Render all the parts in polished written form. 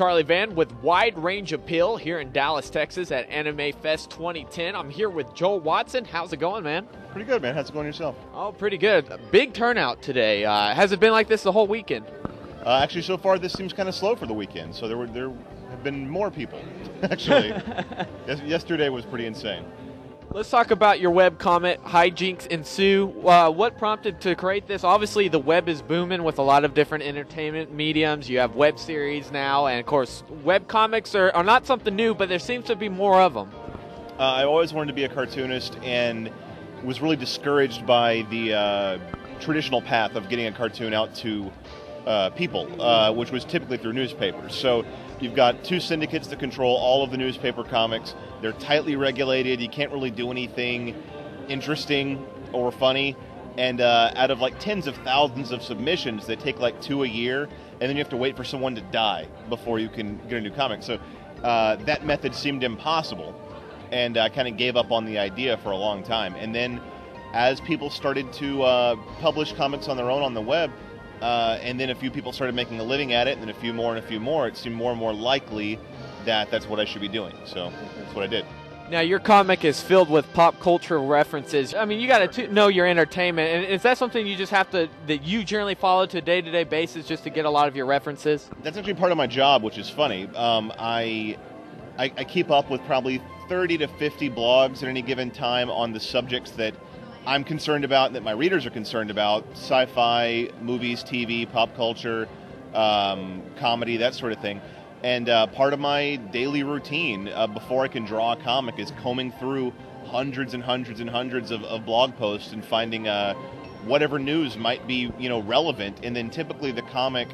Charlie Vann with Wide Range Appeal here in Dallas, Texas at AnimeFest 2010. I'm here with Joel Watson. How's it going, man? Pretty good, man. How's it going yourself? Oh, pretty good. A big turnout today. Has it been like this the whole weekend? Actually, so far this seems kind of slow for the weekend. So there have been more people, actually. Yesterday was pretty insane. Let's talk about your webcomic, HijiNKS ENSUE. What prompted to create this? Obviously, the web is booming with a lot of different entertainment mediums. You have web series now, and of course, webcomics are not something new, but there seems to be more of them. I always wanted to be a cartoonist and was really discouraged by the traditional path of getting a cartoon out to people, which was typically through newspapers. So you've got two syndicates that control all of the newspaper comics. They're tightly regulated. You can't really do anything interesting or funny. And out of like tens of thousands of submissions, they take like 2 a year, and then you have to wait for someone to die before you can get a new comic. So that method seemed impossible, and I kind of gave up on the idea for a long time. And then as people started to publish comics on their own on the web, and then a few people started making a living at it, and then a few more, it seemed more and more likely that that's what I should be doing. So that's what I did. Now, your comic is filled with pop cultural references. I mean, you got to know your entertainment. And is that something you just have to, that you generally follow to a day-to-day basis just to get a lot of your references? That's actually part of my job, which is funny. I keep up with probably 30 to 50 blogs at any given time on the subjects that I'm concerned about and that my readers are concerned about: sci-fi, movies, TV, pop culture, comedy, that sort of thing. And part of my daily routine before I can draw a comic is combing through hundreds and hundreds and hundreds of blog posts and finding whatever news might be relevant. And then typically the comic,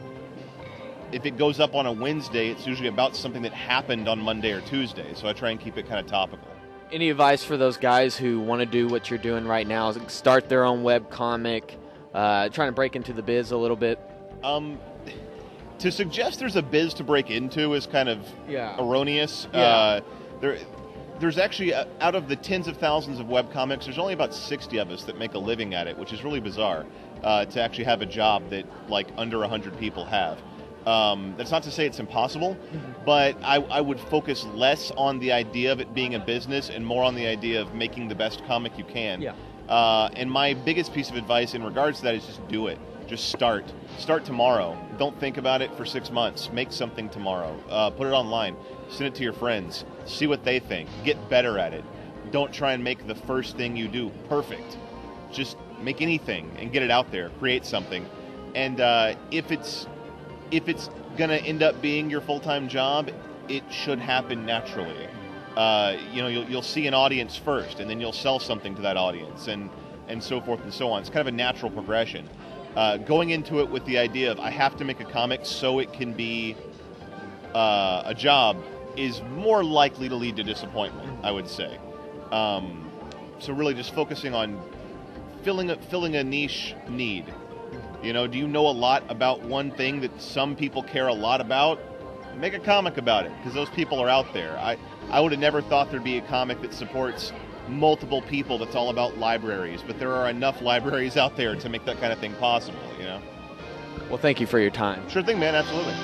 if it goes up on a Wednesday, it's usually about something that happened on Monday or Tuesday. So I try and keep it kind of topical. Any advice for those guys who want to do what you're doing right now, start their own web comic, trying to break into the biz a little bit? To suggest there's a biz to break into is kind of erroneous. Yeah. There's actually, out of the tens of thousands of webcomics, there's only about 60 of us that make a living at it, which is really bizarre, to actually have a job that like under 100 people have. That's not to say it's impossible, but I would focus less on the idea of it being a business and more on the idea of making the best comic you can. Yeah. And my biggest piece of advice in regards to that is just do it. Just start. Start tomorrow. Don't think about it for 6 months. Make something tomorrow. Put it online. Send it to your friends. See what they think. Get better at it. Don't try and make the first thing you do perfect. Just make anything and get it out there. Create something. And if it's going to end up being your full-time job, it should happen naturally. You'll see an audience first, and then you'll sell something to that audience, and so forth and so on. It's kind of a natural progression. Going into it with the idea of I have to make a comic so it can be a job is more likely to lead to disappointment, I would say. So really just focusing on filling a niche need. Do you know a lot about one thing that some people care a lot about? Make a comic about it, because those people are out there. I would have never thought there'd be a comic that supports multiple people that's all about libraries, but there are enough libraries out there to make that kind of thing possible, Well, thank you for your time. Sure thing, man, absolutely.